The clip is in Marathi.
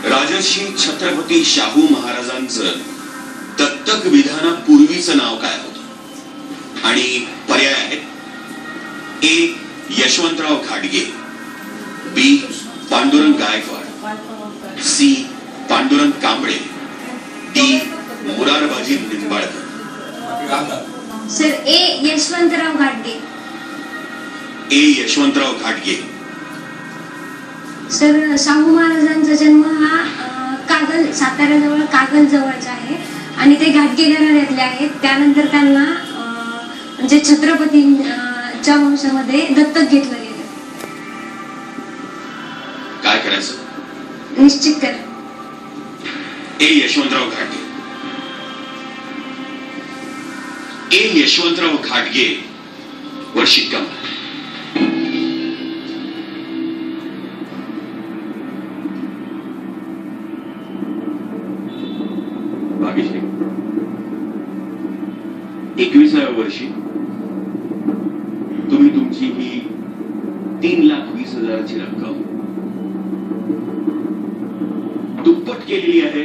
राजर्षी छत्रपती शाहू महाराजांचं दत्तक विधानापूर्वीचं नाव काय होतं? आणि पर्याय आहेत: ए यशवंतराव घाटगे, बी Pandurang Gaikwad, C Pandurang Kamble, D Murarbaji Nimbalkar. Sir ए यशवंतराव घाटगे. ए यशवंतराव घाटगे. सर शाहू महाराजांचा जन्म हा कागल, साताऱ्याजवळ कागल जवळचा आहे आणि ते घाटगे घराण्यातले आहेत. त्यानंतर त्यांना म्हणजे छत्रपतींच्या वंशामध्ये दत्तक घेतलं गेलं. काय करायचं? निश्चित करा. ए यशवंतराव घाटगे. ए यशवंतराव घाटगे वर शिक्का. भाग्यश्री, 21व्या वर्षी तुम्ही तुमची ही 3,20,000ची रक्कम दुप्पट केलेली आहे